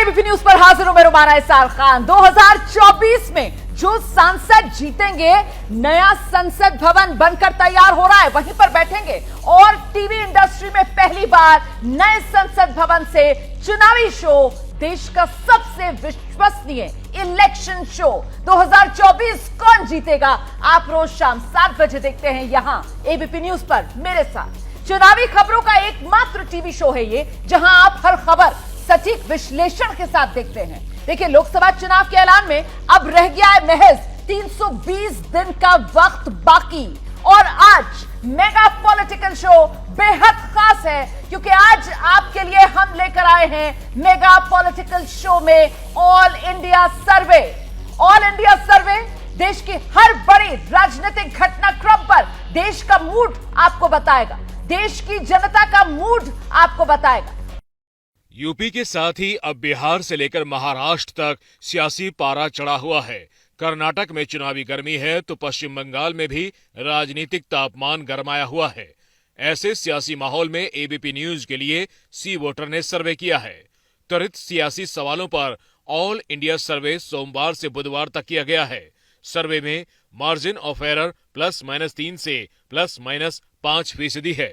ABP news पर हाजिर हूं मैं रुमाना इसाल खान। 2024 में जो सांसद जीतेंगे, नया संसद भवन बनकर तैयार हो रहा है, वहीं पर बैठेंगे और टीवी इंडस्ट्री में पहली बार नए संसद भवन से चुनावी शो, देश का सबसे विश्वसनीय इलेक्शन शो 2024 कौन जीतेगा, आप रोज शाम 7 बजे देखते हैं यहां एबीपी न्यूज पर मेरे साथ। चुनावी खबरों का एकमात्र टीवी शो है ये, जहां आप हर खबर सटीक विश्लेषण के साथ देखते हैं। देखिए, लोकसभा चुनाव के ऐलान में अब रह गया है महज 320 दिन का वक्त बाकी, और आज मेगा पॉलिटिकल शो बेहद खास है क्योंकि आज आपके लिए हम लेकर आए हैं मेगा पॉलिटिकल शो में ऑल इंडिया सर्वे। ऑल इंडिया सर्वे देश की हर बड़ी राजनीतिक घटनाक्रम पर देश का मूड आपको बताएगा, देश की जनता का मूड आपको बताएगा। यूपी के साथ ही अब बिहार से लेकर महाराष्ट्र तक सियासी पारा चढ़ा हुआ है। कर्नाटक में चुनावी गर्मी है तो पश्चिम बंगाल में भी राजनीतिक तापमान गरमाया हुआ है। ऐसे सियासी माहौल में एबीपी न्यूज के लिए सी वोटर ने सर्वे किया है। त्वरित सियासी सवालों पर ऑल इंडिया सर्वे सोमवार से बुधवार तक किया गया है। सर्वे में मार्जिन ऑफ एरर +-3 से +-5% है।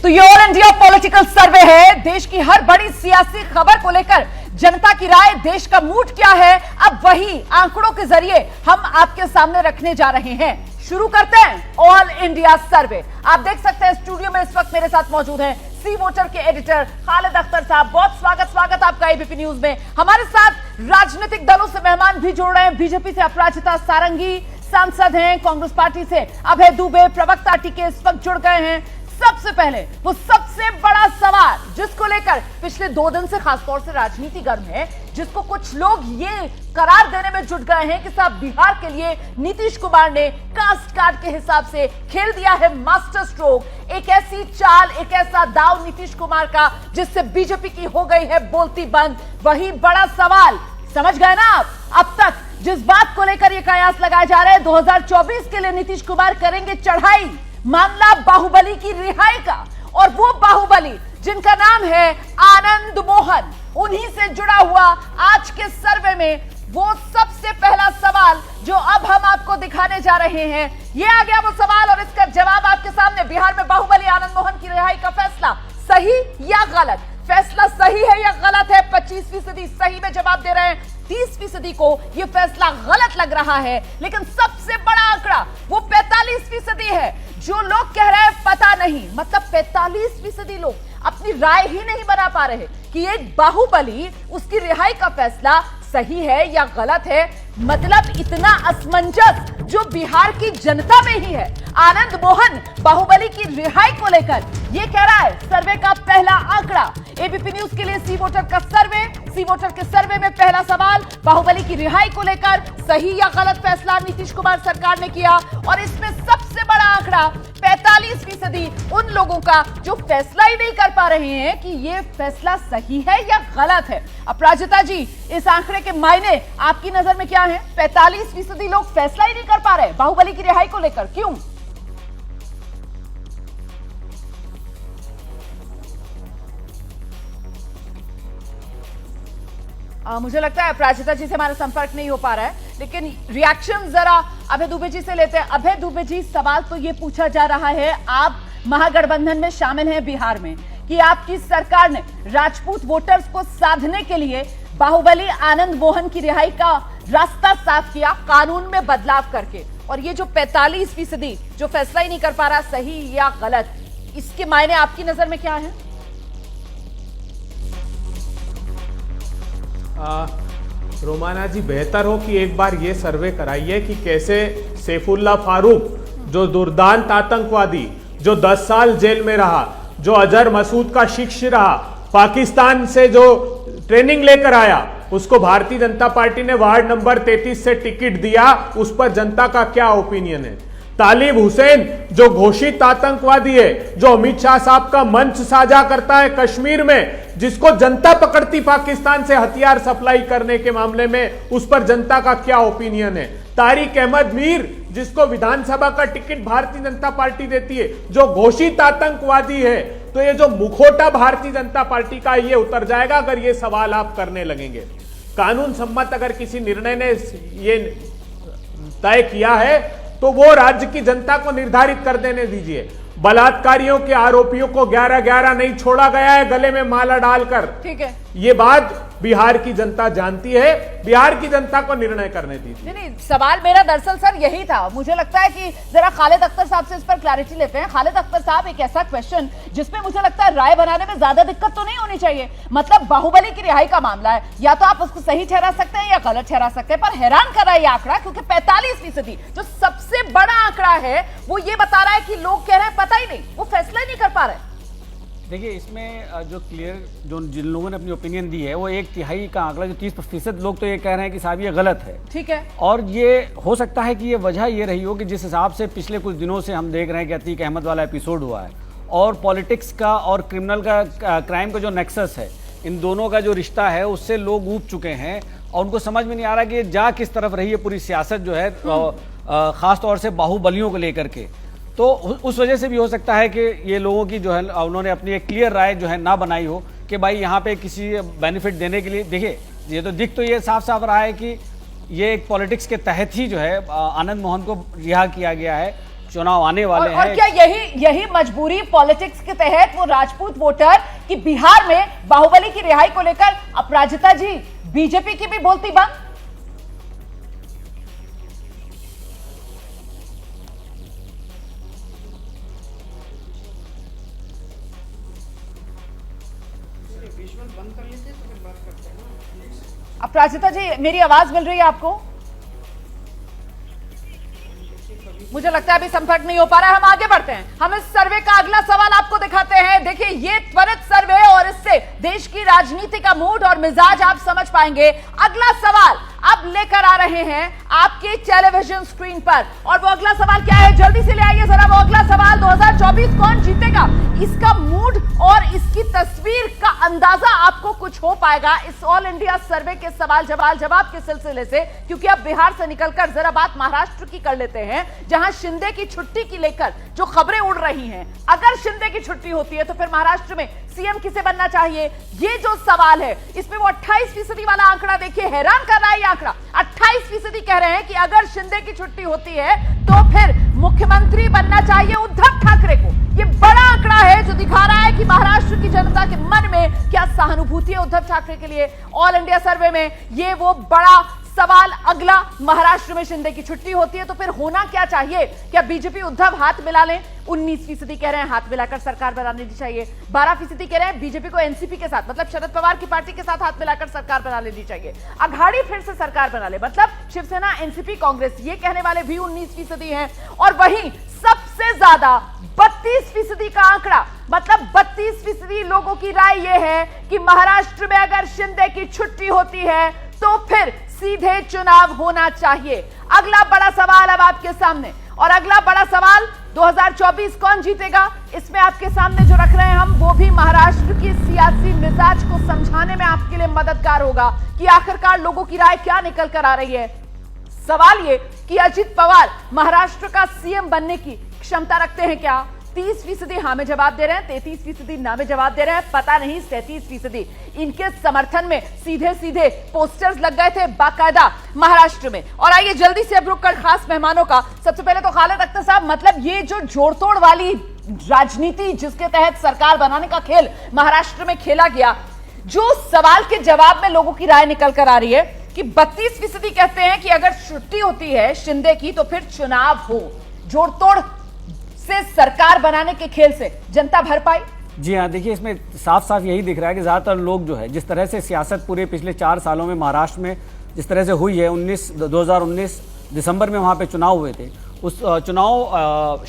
तो ये ऑल इंडिया पॉलिटिकल सर्वे है, देश की हर बड़ी सियासी खबर को लेकर जनता की राय, देश का मूड क्या है, अब वही आंकड़ों के जरिए हम आपके सामने रखने जा रहे हैं। शुरू करते हैं ऑल इंडिया सर्वे। आप देख सकते हैं स्टूडियो में इस वक्त मेरे साथ मौजूद हैं सी वोटर के एडिटर खालिद अख्तर साहब। बहुत स्वागत आपका एबीपी न्यूज में। हमारे साथ राजनीतिक दलों से मेहमान भी जुड़ रहे हैं। बीजेपी से अपराजिता सारंगी सांसद हैं, कांग्रेस पार्टी से अभय दुबे, प्रवक्ता टीके इस वक्त जुड़ गए हैं। सबसे पहले वो सबसे बड़ा सवाल जिसको लेकर पिछले 2 दिन से खासतौर से राजनीति गर्म है, जिसको कुछ लोग ये करार देने में जुट गए हैं कि साहब बिहार के लिए नीतीश कुमार ने कास्ट कार्ड के हिसाब से खेल दिया है मास्टर स्ट्रोक। एक ऐसी चाल, एक ऐसा दाव नीतीश कुमार का जिससे बीजेपी की हो गई है बोलती बंद। वही बड़ा सवाल, समझ गए ना आप? अब तक जिस बात को लेकर ये कयास लगाया जा रहा है 2024 के लिए नीतीश कुमार करेंगे चढ़ाई, मामला बाहुबली की रिहाई का, और वो बाहुबली जिनका नाम है आनंद मोहन, उन्हीं से जुड़ा हुआ आज के सर्वे में वो सबसे पहला सवाल जो अब हम आपको दिखाने जा रहे हैं। ये आ गया वो सवाल और इसका जवाब आपके सामने। बिहार में बाहुबली आनंद मोहन की रिहाई का फैसला सही या गलत? फैसला सही है या गलत है? 25% सही में जवाब दे रहे हैं, 30% को यह फैसला गलत लग रहा है। लेकिन सबसे बड़ा आंकड़ा वो 45% है। जो लोग कह रहे हैं पता नहीं, मतलब 45% लोग अपनी राय ही नहीं बना पा रहे कि एक बाहुबली, उसकी रिहाई का फैसला सही है या गलत है। मतलब इतना असमंजस जो बिहार की जनता में ही है। आनंद मोहन बाहुबली की रिहाई को लेकर यह कह रहा है सर्वे का पहला आंकड़ा। एबीपी न्यूज के लिए सी वोटर का सर्वे। सी वोटर के सर्वे में पहला सवाल बाहुबली की रिहाई को लेकर सही या गलत फैसला नीतीश कुमार सरकार ने किया, और इसमें सबसे बड़ा आंकड़ा 45% उन लोगों का जो फैसला ही नहीं कर पा रहे हैं कि यह फैसला सही है या गलत है। अपराजिता जी, इस आंकड़े के मायने आपकी नजर में क्या है? 45% लोग फैसला ही नहीं कर पा रहे बाहुबली की रिहाई को लेकर, क्यों? मुझे लगता है अपराजिता जी से हमारा संपर्क नहीं हो पा रहा है, लेकिन रिएक्शन जरा अभय दुबे जी से लेते हैं। अभय दुबे जी, सवाल तो ये पूछा जा रहा है, आप महागठबंधन में शामिल हैं बिहार में, कि आपकी सरकार ने राजपूत वोटर्स को साधने के लिए बाहुबली आनंद मोहन की रिहाई का रास्ता साफ किया कानून में बदलाव करके, और ये जो 45% जो फैसला ही नहीं कर पा रहा सही या गलत, इसके मायने आपकी नजर में क्या है? रोमाना जी, बेहतर हो कि एक बार ये सर्वे कराइए कि कैसे सैफुल्ला फारूक, जो दुर्दांत आतंकवादी, जो 10 साल जेल में रहा, जो अजहर मसूद का शिष्य रहा, पाकिस्तान से जो ट्रेनिंग लेकर आया, उसको भारतीय जनता पार्टी ने वार्ड नंबर 33 से टिकट दिया, उस पर जनता का क्या ओपिनियन है? तालिब हुसैन, जो घोषित आतंकवादी है, जो अमित शाह साहब का मंच साझा करता है कश्मीर में, जिसको जनता पकड़ती पाकिस्तान से हथियार सप्लाई करने के मामले में, उस पर जनता का क्या ओपिनियन है? तारिक अहमद मीर, जिसको विधानसभा का टिकट भारतीय जनता पार्टी देती है, जो घोषित आतंकवादी है, तो ये जो मुखौटा भारतीय जनता पार्टी का ये उतर जाएगा अगर ये सवाल आप करने लगेंगे। कानून सम्मत अगर किसी निर्णय ने ये तय किया है तो वो राज्य की जनता को निर्धारित कर देने दीजिए। बलात्कारियों के आरोपियों को 11-11 नहीं छोड़ा गया है गले में माला डालकर। ठीक है, ये बात बिहार की जनता जानती है, बिहार की जनता को निर्णय करने दीजिए। नहीं, सवाल मेरा दरअसल सर यही था। मुझे लगता है कि जरा खालिद अख्तर साहब से इस पर क्लैरिटी लेते हैं। खालिद अख्तर साहब, एक ऐसा क्वेश्चन जिसमें मुझे लगता है राय बनाने में ज्यादा दिक्कत तो नहीं होनी चाहिए। मतलब बाहुबली की रिहाई का मामला है, या तो आप उसको सही ठहरा सकते हैं या गलत ठहरा सकते हैं, पर हैरान कर रहा है ये आंकड़ा, क्योंकि 45% जो सबसे बड़ा आंकड़ा है वो ये बता रहा है कि लोग कह रहे हैं पता ही नहीं, वो फैसला ही नहीं कर पा रहे। देखिए, इसमें जो जिन लोगों ने अपनी ओपिनियन दी है वो 1/3 का आंकड़ा, जो 30% लोग तो ये कह रहे हैं कि साहब ये गलत है। ठीक है, और ये हो सकता है कि ये वजह ये रही हो कि जिस हिसाब से पिछले कुछ दिनों से हम देख रहे हैं कि अतीक अहमद वाला एपिसोड हुआ है और पॉलिटिक्स का और क्रिमिनल का क्राइम का जो नेक्सस है, इन दोनों का जो रिश्ता है उससे लोग ऊब चुके हैं और उनको समझ में नहीं आ रहा कि ये जा किस तरफ रही है पूरी सियासत जो है, खास तौर से बाहुबलियों को लेकर के। तो उस वजह से भी हो सकता है कि ये लोगों की जो है उन्होंने अपनी एक क्लियर राय जो है ना बनाई हो कि भाई यहाँ पे किसी बेनिफिट देने के लिए। देखिए, ये तो दिख तो ये साफ साफ रहा है कि ये एक पॉलिटिक्स के तहत ही जो है आनंद मोहन को रिहा किया गया है, चुनाव आने वाले हैं। और क्या यही मजबूरी पॉलिटिक्स के तहत वो राजपूत वोटर कि बिहार में बाहुबली की रिहाई को लेकर अपराजिता जी बीजेपी की भी बोलती बंद? अपराजिता जी, मेरी आवाज मिल रही है आपको? मुझे लगता है अभी संपर्क नहीं हो पा रहा है। हम आगे बढ़ते हैं, हम इस सर्वे का अगला सवाल आपको दिखाते हैं। देखिए, ये त्वरित सर्वे और इससे देश की राजनीति का मूड और मिजाज आप समझ पाएंगे। अगला सवाल अब लेकर आ रहे हैं आपके टेलीविजन स्क्रीन पर, और वो अगला सवाल क्या है, जल्दी से ले आइए जरा। वो अगला सवाल, 2024 कौन जीतेगा, इसका मूड और इसकी तस्वीर का अंदाजा आपको कुछ हो पाएगा इस ऑल इंडिया सर्वे के सवाल जवाब के सिलसिले से। क्योंकि अब बिहार से निकलकर जरा बात महाराष्ट्र की कर लेते हैं, जहां शिंदे की छुट्टी की लेकर जो खबरें उड़ रही हैं। अगर शिंदे की छुट्टी होती है तो फिर महाराष्ट्र में सीएम किसे बनना चाहिए, ये जो सवाल है, इसमें वो 28% वाला आंकड़ा देखिए, हैरान कर रहा है ये आंकड़ा। 28% कह रहे हैं कि अगर शिंदे की छुट्टी होती है तो फिर मुख्यमंत्री बनना चाहिए उद्धव ठाकरे को। ये बड़ा आंकड़ा है जो दिखा रहा है कि महाराष्ट्र की जनता के मन में क्या सहानुभूति है उद्धव ठाकरे के लिए। ऑल इंडिया सर्वे में ये वो बड़ा सवाल अगला, महाराष्ट्र में शिंदे की छुट्टी होती है तो फिर होना क्या चाहिए, क्या बीजेपी उद्धव हाथ मिला लें? 19% कह रहे हैं हाथ मिलाकर सरकार बनानी चाहिए। 12% कह रहे हैं बीजेपी को एनसीपी के साथ, मतलब शरद पवार की पार्टी के साथ हाथ मिलाकर सरकार बना लेनी चाहिए। अघाड़ी फिर से सरकार बना ले, मतलब शिवसेना, एनसीपी, कांग्रेस, ये कहने वाले भी 19% हैं। और वहीं सबसे ज्यादा 32% का आंकड़ा, मतलब 32% लोगों की राय यह है कि महाराष्ट्र में अगर शिंदे की छुट्टी होती है तो फिर सीधे चुनाव होना चाहिए। अगला बड़ा सवाल अब आपके सामने, और अगला बड़ा सवाल 2024 कौन जीतेगा, इसमें आपके सामने जो रख रहे हैं हम, वो भी महाराष्ट्र की सियासी मिजाज को समझाने में आपके लिए मददगार होगा कि आखिरकार लोगों की राय क्या निकल कर आ रही है। सवाल ये कि अजित पवार महाराष्ट्र का सीएम बनने की क्षमता रखते हैं क्या? 30% हाँ में जवाब दे रहे हैं, 33% ना में जवाब दे रहे हैं, पता नहीं 37%। इनके समर्थन में सीधे सीधे पोस्टर्स लग गए थे बाकायदा महाराष्ट्र में। और आइए जल्दी से अब रुक कर खास मेहमानों का, सबसे पहले तो खालिद अख्तर साहब, मतलब ये जो जोड़तोड़ वाली राजनीति जिसके तहत सरकार बनाने का खेल महाराष्ट्र में खेला गया, जो सवाल के जवाब में लोगों की राय निकल कर आ रही है कि 32% कहते हैं कि अगर छुट्टी होती है शिंदे की तो फिर चुनाव हो। जोड़तोड़ से सरकार बनाने के खेल से जनता भर पाई? जी हाँ, देखिए, इसमें साफ साफ यही दिख रहा है कि ज़्यादातर लोग जो है, जिस तरह से सियासत पूरे पिछले 4 सालों में महाराष्ट्र में जिस तरह से हुई है, 2019 दिसंबर में वहाँ पे चुनाव हुए थे, उस चुनाव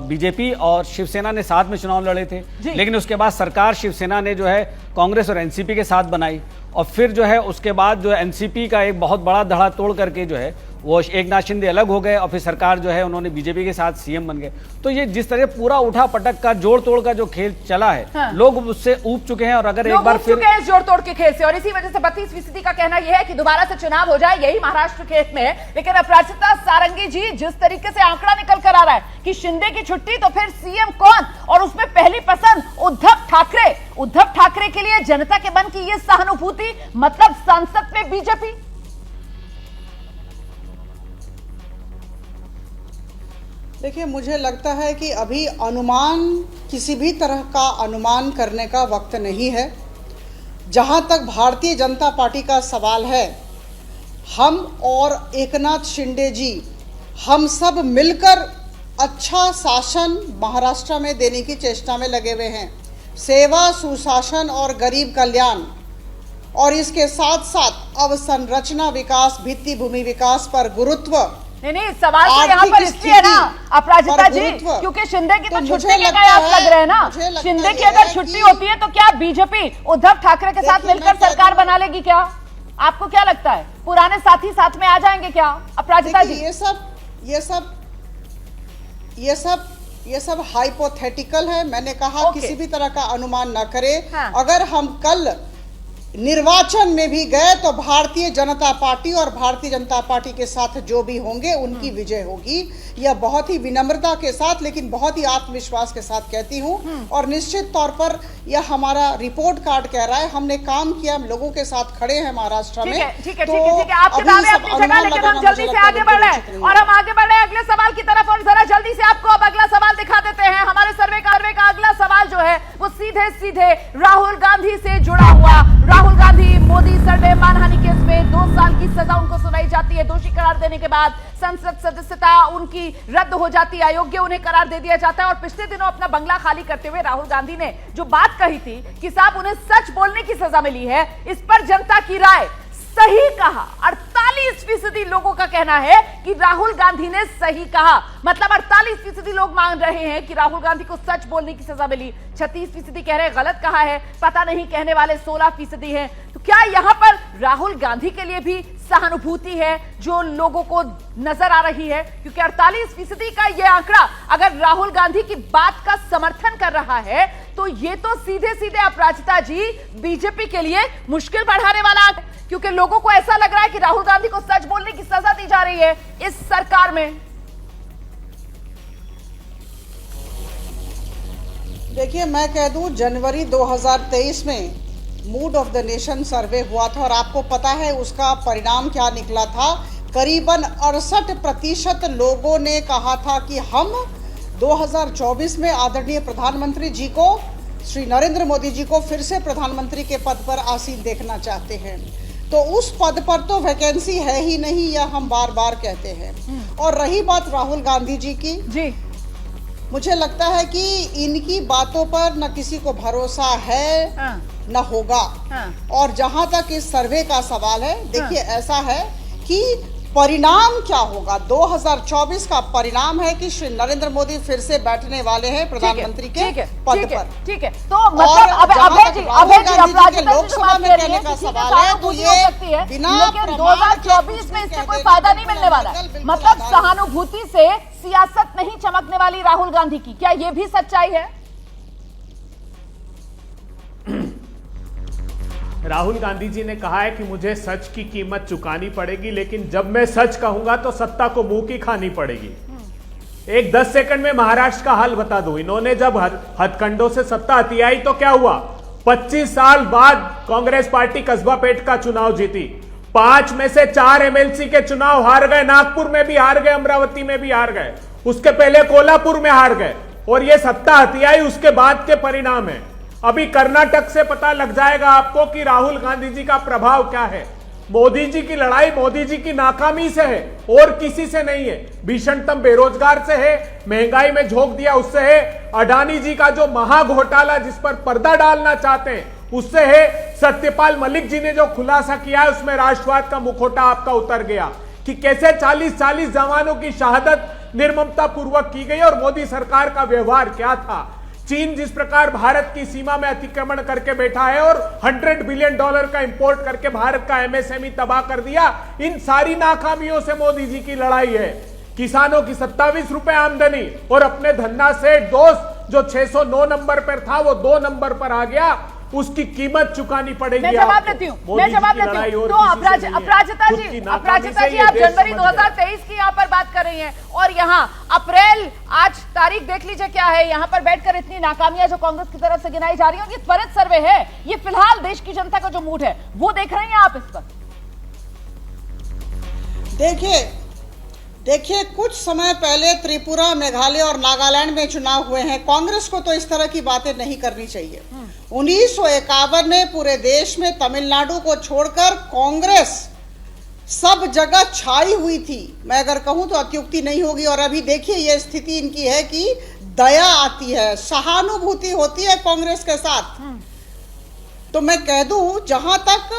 बीजेपी और शिवसेना ने साथ में चुनाव लड़े थे, लेकिन उसके बाद सरकार शिवसेना ने जो है कांग्रेस और एनसीपी के साथ बनाई और फिर जो है उसके बाद जो एनसीपी का एक बहुत बड़ा धड़ा तोड़ करके जो है वो एकनाथ शिंदे अलग हो गए और फिर सरकार जो है उन्होंने बीजेपी के साथ सीएम बन गए। तो ये जिस तरह पूरा उठा पटक का जोड़ तोड़ का जो खेल चला है, हाँ। लोग उससे ऊब चुके हैं। और अगर एक बार फिर इस जोड़ तोड़ के खेल से, और इसी वजह से 32% का कहना यह है कि दोबारा से चुनाव हो जाए, यही महाराष्ट्र खेत में है। लेकिन अपराजिता सारंगी जी, जिस तरीके से आंकड़ा निकल कर आ रहा है कि शिंदे की छुट्टी तो फिर सीएम कौन, और उसमें पहली पसंद उद्धव ठाकरे। उद्धव ठाकरे के लिए जनता के मन की ये सहानुभूति, मतलब संसद में बीजेपी। देखिए, मुझे लगता है कि अभी अनुमान, किसी भी तरह का अनुमान करने का वक्त नहीं है। जहां तक भारतीय जनता पार्टी का सवाल है, हम और एकनाथ शिंदे जी, हम सब मिलकर अच्छा शासन महाराष्ट्र में देने की चेष्टा में लगे हुए हैं। सेवा, सुशासन और गरीब कल्याण, और इसके साथ साथ अवसंरचना विकास, भित्ति भूमि विकास पर गुरुत्व। नहीं, सवाल तो यहाँ पर इसलिए है ना अपराजिता जी, क्योंकि शिंदे की तो छुट्टी के कयास लग रहे हैं ना। शिंदे की अगर छुट्टी होती है तो क्या बीजेपी उद्धव ठाकरे के साथ मिलकर सरकार बना लेगी क्या? आपको क्या लगता है, पुराने साथी साथ में आ जाएंगे क्या अपराजिता जी? ये सब हाइपोथेटिकल है। मैंने कहा किसी भी तरह का अनुमान ना करें। हाँ। अगर हम कल निर्वाचन में भी गए तो भारतीय जनता पार्टी और भारतीय जनता पार्टी के साथ जो भी होंगे उनकी विजय होगी। यह बहुत ही विनम्रता के साथ, लेकिन बहुत ही आत्मविश्वास के साथ कहती हूँ। और निश्चित तौर पर यह हमारा रिपोर्ट कार्ड कह रहा है, हमने काम किया, हम लोगों के साथ खड़े हैं महाराष्ट्र में। ठीक है, आपके दावे अपनी जगह, लेकिन हम जल्दी से आगे बढ़ रहे हैं और हम आगे बढ़ रहे हैं अगले सवाल की तरफ। और जरा जल्दी से आपको अब अगला सवाल दिखा देते हैं। हमारे सर्वे का अगला सवाल जो है वो सीधे राहुल गांधी से जुड़ा हुआ। राहुल गांधी मोदी सर्वे मानहानि केस में 2 साल की सजा उनको सुनाई जाती है। दोषी करार देने के बाद संसद सदस्यता उनकी रद्द हो जाती है, अयोग्य उन्हें करार दे दिया जाता है। और पिछले दिनों अपना बंगला खाली करते हुए राहुल गांधी ने जो बात कही थी कि साहब उन्हें सच बोलने की सजा मिली है, इस पर जनता की राय सही कहा। 48% लोगों का कहना है कि राहुल गांधी ने सही कहा, मतलब 48% लोग मान रहे हैं कि राहुल गांधी को सच बोलने की सजा मिली। 36% कह रहे हैं गलत कहा है, पता नहीं कहने वाले 16% हैं। तो क्या यहां पर राहुल गांधी के लिए भी सहानुभूति है जो लोगों को नजर आ रही है? क्योंकि 48% का यह आंकड़ा अगर राहुल गांधी की बात का समर्थन कर रहा है तो यह तो सीधे अपराजिता जी बीजेपी के लिए मुश्किल बढ़ाने वाला, क्योंकि लोगों को ऐसा लग रहा है कि राहुल गांधी को सच बोलने की सजा दी जा रही है इस सरकार में। देखिए, मैं कह दूं, जनवरी 2023 में मूड ऑफ द नेशन सर्वे हुआ था और आपको पता है उसका परिणाम क्या निकला था। करीबन 68% लोगों ने कहा था कि हम 2024 में आदरणीय प्रधानमंत्री जी को, श्री नरेंद्र मोदी जी को फिर से प्रधानमंत्री के पद पर आसीन देखना चाहते हैं। तो उस पद पर तो वैकेंसी है ही नहीं, यह हम बार बार कहते हैं। और रही बात राहुल गांधी जी की, जी मुझे लगता है कि इनकी बातों पर न किसी को भरोसा है न होगा। और जहां तक इस सर्वे का सवाल है, देखिए ऐसा है कि परिणाम क्या होगा। 2024 का परिणाम है कि श्री नरेंद्र मोदी फिर से बैठने वाले हैं प्रधानमंत्री के पद पर। ठीक है, तो मतलब अभय जी लोकसभा में कहने का सवाल है तो ये बिना 2024 में इससे कोई फायदा नहीं मिलने वाला है। मतलब सहानुभूति से सियासत नहीं चमकने वाली राहुल गांधी की, क्या ये भी सच्चाई है? राहुल गांधी जी ने कहा है कि मुझे सच की कीमत चुकानी पड़ेगी, लेकिन जब मैं सच कहूंगा तो सत्ता को मुंह की खानी पड़ेगी। एक 10 सेकंड में महाराष्ट्र का हाल बता दूं। इन्होंने जब हथकंडों से सत्ता हथियाई तो क्या हुआ? 25 साल बाद कांग्रेस पार्टी कस्बा पेट का चुनाव जीती। 5 में से 4 एमएलसी के चुनाव हार गए। नागपुर में भी हार गए, अमरावती में भी हार गए, उसके पहले कोल्हापुर में हार गए। और ये सत्ता हथियाई उसके बाद के परिणाम है। अभी कर्नाटक से पता लग जाएगा आपको कि राहुल गांधी जी का प्रभाव क्या है। मोदी जी की लड़ाई मोदी जी की नाकामी से है और किसी से नहीं है। भीषणतम बेरोजगार से है, महंगाई में झोंक दिया उससे है, अडानी जी का जो महा घोटाला जिस पर पर्दा डालना चाहते हैं उससे है, सत्यपाल मलिक जी ने जो खुलासा किया है उसमें राष्ट्रवाद का मुखौटा आपका उतर गया कि कैसे 40 जवानों की शहादत निर्ममता पूर्वक की गई और मोदी सरकार का व्यवहार क्या था। चीन जिस प्रकार भारत की सीमा में अतिक्रमण करके बैठा है और $100 बिलियन का इंपोर्ट करके भारत का एमएसएमई तबाह कर दिया, इन सारी नाकामियों से मोदी जी की लड़ाई है। किसानों की 27 रुपए आमदनी और अपने धन्ना सेठ दोस्त जो 609 नंबर पर था वो 2 नंबर पर आ गया, उसकी कीमत चुकानी पड़ेगी। मैं जवाब लेती हूँ तो अपराजिता जी आप जनवरी 2023 की यहाँ पर बात कर रही हैं और यहाँ अप्रैल आज तारीख देख लीजिए क्या है, यहाँ पर बैठकर इतनी नाकामियां जो कांग्रेस की तरफ से गिनाई जा रही है। ये त्वरित सर्वे है, ये फिलहाल देश की जनता का जो मूड है वो देख रही हैं आप इस पर। देखिए कुछ समय पहले त्रिपुरा, मेघालय और नागालैंड में चुनाव हुए हैं। कांग्रेस को तो इस तरह की बातें नहीं करनी चाहिए। 1951 में पूरे देश में तमिलनाडु को छोड़कर कांग्रेस सब जगह छाई हुई थी। मैं अगर कहूं तो अत्युक्ति नहीं होगी। और अभी देखिए ये स्थिति इनकी है कि दया आती है, सहानुभूति होती है कांग्रेस के साथ। तो मैं कह दूं, जहां तक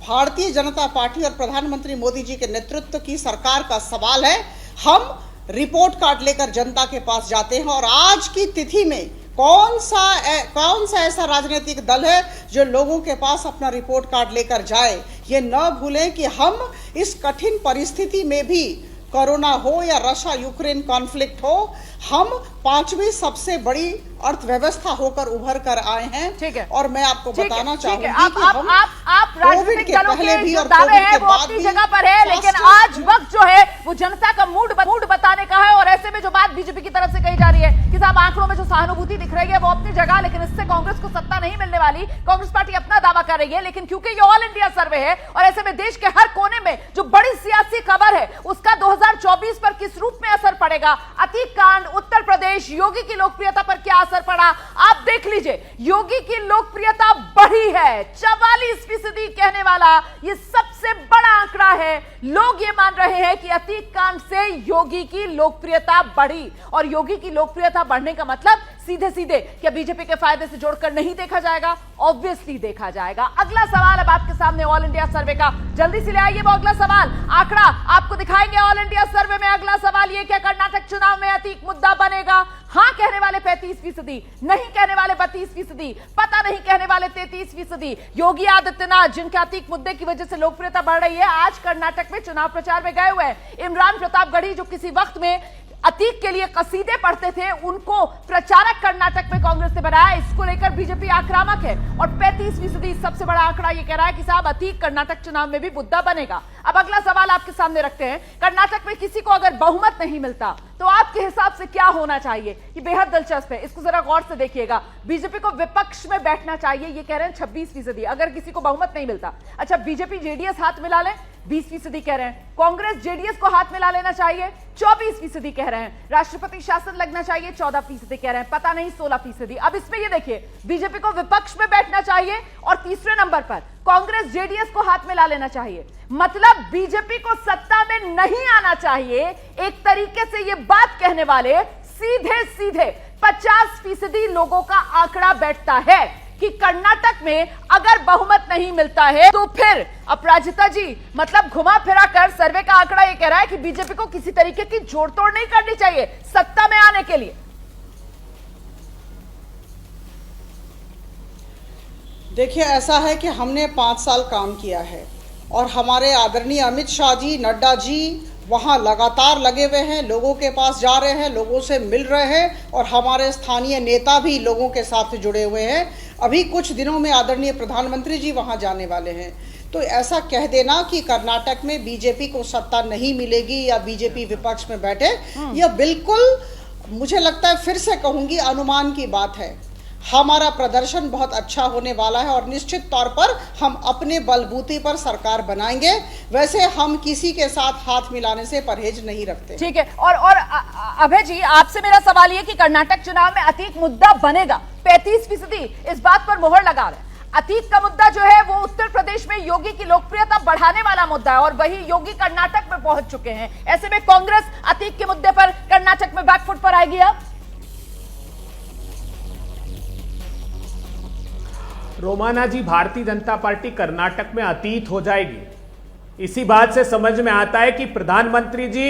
भारतीय जनता पार्टी और प्रधानमंत्री मोदी जी के नेतृत्व की सरकार का सवाल है, हम रिपोर्ट कार्ड लेकर जनता के पास जाते हैं। और आज की तिथि में कौन सा ऐसा राजनीतिक दल है जो लोगों के पास अपना रिपोर्ट कार्ड लेकर जाए। ये न भूलें कि हम इस कठिन परिस्थिति में भी, कोरोना हो या रशिया यूक्रेन कॉन्फ्लिक्ट हो, हम 5वीं सबसे बड़ी अर्थव्यवस्था होकर उभर कर आए हैं। ठीक है। और मैं आपको बताना चाहूंगी कि आप राजनीतिक दलों के जो दावे हैं वो अपनी जगह पर है, लेकिन आज वक्त जो है वो जनता का मूड बताने का है। और ऐसे में जो बात बीजेपी की तरफ से कही जा रही है कि साहब आंकड़ों में जो सहानुभूति दिख रही है वो अपनी जगह, लेकिन इससे कांग्रेस को सत्ता नहीं मिलने वाली। कांग्रेस पार्टी अपना दावा कर रही है, लेकिन क्योंकि ये ऑल इंडिया सर्वे है और ऐसे में देश के हर कोने में जो बड़ी सियासी खबर है उसका 2024 पर किस रूप में असर पड़ेगा, अतीक कांड, उत्तर प्रदेश, योगी की लोकप्रियता पर क्या असर पड़ा, आप देख लीजिए। योगी की लोकप्रियता बढ़ी है, 44% कहने वाला ये सबसे बड़ा आंकड़ा है। लोग ये मान रहे हैं कि अतीक कांड से योगी की लोकप्रियता बढ़ी। और योगी की लोकप्रियता बढ़ने का मतलब सीधे सीधे क्या बीजेपी के फायदे से जोड़कर नहीं देखा जाएगा? ऑब्वियसली देखा जाएगा। अगला सवाल अब आपके सामने ऑल इंडिया सर्वे का, जल्दी से ले आइए वो अगला सवाल। आंकड़ा आपको दिखाएंगे ऑल इंडिया सर्वे में। अगला सवाल ये, क्या कर्नाटक चुनाव में अतीक मुद्दा बनेगा? हाँ कहने वाले 35%, नहीं कहने वाले 32%, पता नहीं कहने वाले 33%। योगी आदित्यनाथ जिनके अतीक मुद्दे की वजह से लोकप्रियता बढ़ रही है, आज कर्नाटक में चुनाव प्रचार में गए हुए हैं। इमरान प्रतापगढ़ी जो किसी वक्त में अतीक के लिए कसीदे पढ़ते थे, उनको प्रचारक कर्नाटक में कांग्रेस ने बनाया। इसको लेकर बीजेपी आक्रामक है और 35% सबसे बड़ा आंकड़ा यह कह रहा है कि साहब अतीक कर्नाटक चुनाव में भी मुद्दा बनेगा। अब अगला सवाल आपके सामने रखते हैं, कर्नाटक में किसी को अगर बहुमत नहीं मिलता तो आपके हिसाब से क्या होना चाहिए? ये बेहद दिलचस्प है, इसको जरा गौर से देखिएगा। बीजेपी को विपक्ष में बैठना चाहिए, ये कह रहे हैं 26% अगर किसी को बहुमत नहीं मिलता। अच्छा, बीजेपी जेडीएस हाथ मिला ले, 20% कह रहे हैं। कांग्रेस जेडीएस को हाथ मिला लेना चाहिए, 24% कह रहे हैं। राष्ट्रपति शासन लगना चाहिए, 14% कह रहे हैं। पता नहीं, 16%। अब इसमें ये देखिए, बीजेपी को विपक्ष में बैठना चाहिए और तीसरे नंबर पर कांग्रेस जेडीएस को हाथ मिला लेना चाहिए। मतलब बीजेपी को सत्ता में नहीं आना चाहिए। एक तरीके से ये बात कहने वाले सीधे सीधे 50% लोगों का आंकड़ा बैठता है कि कर्नाटक में अगर बहुमत नहीं मिलता है तो फिर अपराजिता जी, मतलब घुमा फिरा कर सर्वे का आंकड़ा यह कह रहा है कि बीजेपी को किसी तरीके की जोड़तोड़ नहीं करनी चाहिए सत्ता में आने के लिए। देखिए, ऐसा है कि हमने 5 साल काम किया है और हमारे आदरणीय अमित शाह जी, नड्डा जी वहाँ लगातार लगे हुए हैं, लोगों के पास जा रहे हैं, लोगों से मिल रहे हैं और हमारे स्थानीय नेता भी लोगों के साथ जुड़े हुए हैं। अभी कुछ दिनों में आदरणीय प्रधानमंत्री जी वहाँ जाने वाले हैं। तो ऐसा कह देना कि कर्नाटक में बीजेपी को सत्ता नहीं मिलेगी या बीजेपी विपक्ष में बैठे, यह बिल्कुल, मुझे लगता है, फिर से कहूँगी, अनुमान की बात है। हमारा प्रदर्शन बहुत अच्छा होने वाला है और निश्चित तौर पर हम अपने बलबूते पर सरकार बनाएंगे। वैसे हम किसी के साथ हाथ मिलाने से परहेज नहीं रखते। ठीक है। और अभय जी, आपसे मेरा सवाल ये कि कर्नाटक चुनाव में अतीक मुद्दा बनेगा, 35% इस बात पर मोहर लगा रहे हैं। अतीक का मुद्दा जो है वो उत्तर प्रदेश में योगी की लोकप्रियता बढ़ाने वाला मुद्दा है और वही योगी कर्नाटक में पहुंच चुके हैं। ऐसे में कांग्रेस अतीक के मुद्दे पर कर्नाटक में बैकफुट पर आएगी। अब रोमाना जी, भारतीय जनता पार्टी कर्नाटक में अतीत हो जाएगी। इसी बात से समझ में आता है कि प्रधानमंत्री जी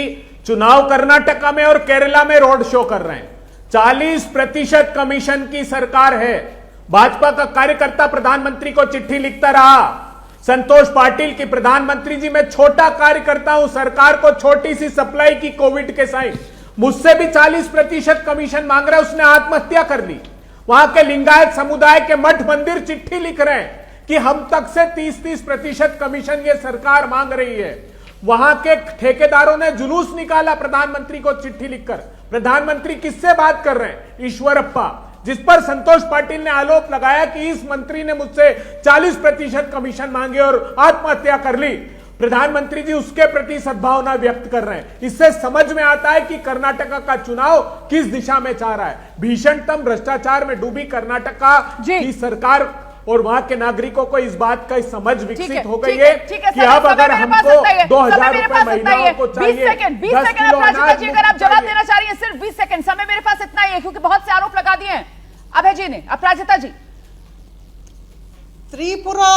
चुनाव कर्नाटक में और केरला में रोड शो कर रहे हैं। 40% कमीशन की सरकार है। भाजपा का कार्यकर्ता प्रधानमंत्री को चिट्ठी लिखता रहा, संतोष पाटिल की प्रधानमंत्री जी मैं छोटा कार्यकर्ता हूं, सरकार को छोटी सी सप्लाई की कोविड के साइन, मुझसे भी 40% कमीशन मांग रहा है। उसने आत्महत्या कर ली। वहां के लिंगायत समुदाय के मठ मंदिर चिट्ठी लिख रहे हैं कि हम तक से 30% कमीशन ये सरकार मांग रही है। वहां के ठेकेदारों ने जुलूस निकाला प्रधानमंत्री को चिट्ठी लिखकर। प्रधानमंत्री किससे बात कर रहे हैं? ईश्वरप्पा, जिस पर संतोष पाटिल ने आरोप लगाया कि इस मंत्री ने मुझसे 40% कमीशन मांगे और आत्महत्या कर ली। प्रधानमंत्री जी उसके प्रति सद्भावना व्यक्त कर रहे हैं। इससे समझ में आता है कि कर्नाटका का चुनाव किस दिशा में जा रहा है। भीषणतम भ्रष्टाचार में डूबी कर्नाटका की सरकार और वहां के नागरिकों को इस बात का समझ विकसित हो गई है कि अब अगर हमको 2000 रुपए महिलाओं को चाहिए, 10 किलो अनाज अगर आप जवाब देना चाह रही हैं, सिर्फ 20 सेकंड समय मेरे पास इतना ही है क्योंकि बहुत से आरोप लगा दिए हैं अभय जी ने। अपराजिता जी, त्रिपुरा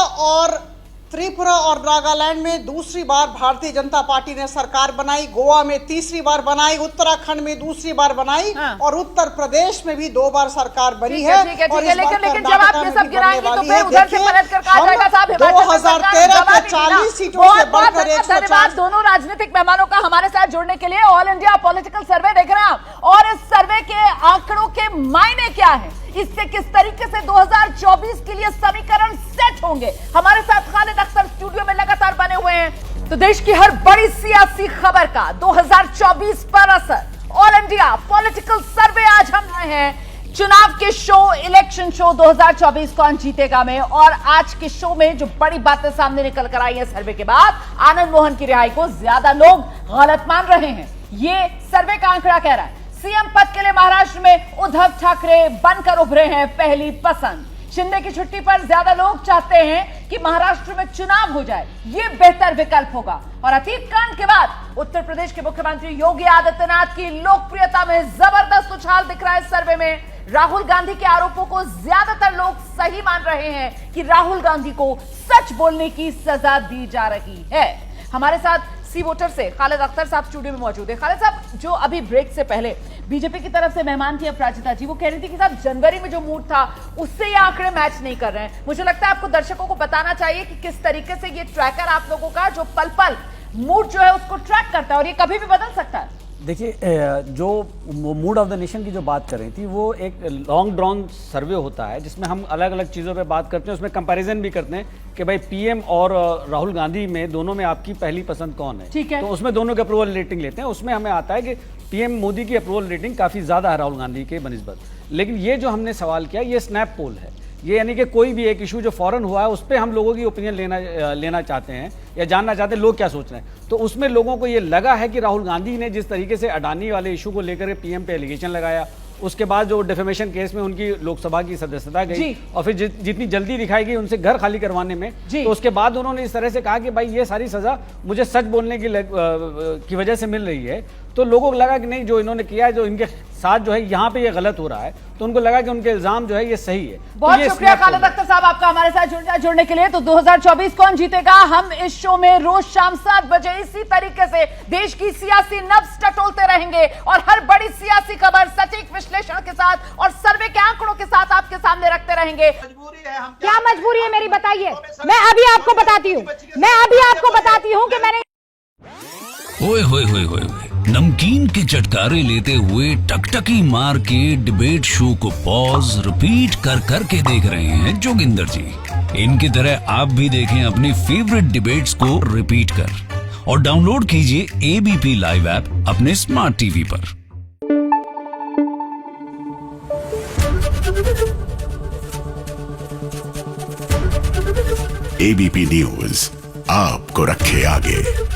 और नागालैंड में दूसरी बार भारतीय जनता पार्टी ने सरकार बनाई, गोवा में तीसरी बार बनाई, उत्तराखंड में दूसरी बार बनाई और उत्तर प्रदेश में भी 2 बार सरकार बनी है। और लेकिन जब आप ये सब गिराएंगे तो फिर उधर से पलट कर कहा जाएगा साहब 2013 के 40 सीटों से बढ़कर 104। दोनों राजनीतिक मेहमानों का हमारे साथ जुड़ने के लिए। ऑल इंडिया पॉलिटिकल सर्वे देख रहे हैं आप, और इस सर्वे के आंकड़ों के मायने क्या है, इससे किस तरीके से 2024 के लिए समीकरण सेट होंगे। हमारे साथ खालिद अख्तर स्टूडियो में लगातार बने हुए हैं। तो देश की हर बड़ी सियासी खबर का 2024 पर असर। ऑल इंडिया पॉलिटिकल सर्वे आज हम आए हैं चुनाव के शो, इलेक्शन शो 2024 कौन जीतेगा में। और आज के शो में जो बड़ी बातें सामने निकल कर आई है सर्वे के बाद, आनंद मोहन की रिहाई को ज्यादा लोग गलत मान रहे हैं, ये सर्वे का आंकड़ा कह रहा है। सीएम पद के लिए महाराष्ट्र में उद्धव ठाकरे बनकर उभरे हैं पहली पसंद। शिंदे की छुट्टी पर ज्यादा लोग चाहते हैं कि महाराष्ट्र में चुनाव हो जाए, ये बेहतर विकल्प होगा। और अतीक कांड के बाद उत्तर प्रदेश के मुख्यमंत्री योगी आदित्यनाथ की लोकप्रियता में जबरदस्त उछाल दिख रहा है। सर्वे में राहुल गांधी के आरोपों को ज्यादातर लोग सही मान रहे हैं कि राहुल गांधी को सच बोलने की सजा दी जा रही है। हमारे साथ सी वोटर से खालिद अख्तर साहब स्टूडियो में मौजूद है। खालिद साहब, जो अभी ब्रेक से पहले बीजेपी की तरफ से मेहमान थी अपराजिता जी, वो कह रही थी कि साहब जनवरी में जो मूड था उससे ये आंकड़े मैच नहीं कर रहे हैं। मुझे लगता है आपको दर्शकों को बताना चाहिए कि किस तरीके से ये ट्रैकर आप लोगों का जो पल पल मूड जो है उसको ट्रैक करता है और ये कभी भी बदल सकता है। देखिए, जो मूड ऑफ द नेशन की जो बात कर रही थी वो एक लॉन्ग ड्रॉन सर्वे होता है जिसमें हम अलग अलग चीज़ों पे बात करते हैं, उसमें कंपैरिजन भी करते हैं कि भाई पीएम और राहुल गांधी में दोनों में आपकी पहली पसंद कौन है। ठीक है। तो उसमें दोनों की अप्रूवल रेटिंग लेते हैं, उसमें हमें आता है कि पीएम मोदी की अप्रूवल रेटिंग काफ़ी ज़्यादा है राहुल गांधी के बनिस्बत। लेकिन ये जो हमने सवाल किया ये स्नैप पोल है, ये यानी कि कोई भी एक इशू जो फॉरेन हुआ है उस पर हम लोगों की ओपिनियन लेना चाहते हैं या जानना चाहते हैं लोग क्या सोच रहे हैं। तो उसमें लोगों को ये लगा है कि राहुल गांधी ने जिस तरीके से अडानी वाले इशू को लेकर पीएम पे एलिगेशन लगाया, उसके बाद जो डिफेमेशन केस में उनकी लोकसभा की सदस्यता गई और फिर जितनी जल्दी दिखाई गई उनसे घर खाली करवाने में, तो उसके बाद उन्होंने इस तरह से कहा कि भाई ये सारी सजा मुझे सच बोलने की वजह से मिल रही है। तो लोगों को लगा कि नहीं, जो इन्होंने किया है, जो इनके साथ जो है यहाँ पे ये गलत हो रहा है, तो उनको लगा कि उनके इल्जाम जो है ये सही है। बहुत शुक्रिया खालिद अख्तर साहब आपका हमारे साथ जुड़ने के लिए। तो 2024 कौन जीतेगा, हम इस शो में रोज शाम 7 बजे इसी तरीके से देश की सियासी नब्ज टटोलते रहेंगे और हर बड़ी सियासी खबर सटीक विश्लेषण के साथ और सर्वे के आंकड़ों के साथ आपके सामने रखते रहेंगे। क्या मजबूरी है मेरी, बताइए। मैं अभी आपको बताती हूँ कि मैंने ओए होए होए होए नमकीन के चटकारे लेते हुए टकटकी मार के डिबेट शो को पॉज रिपीट कर करके देख रहे हैं जोगिंदर जी। इनकी तरह आप भी देखें अपनी फेवरेट डिबेट्स को रिपीट कर और डाउनलोड कीजिए एबीपी लाइव ऐप अपने स्मार्ट टीवी पर। एबीपी न्यूज आपको रखे आगे।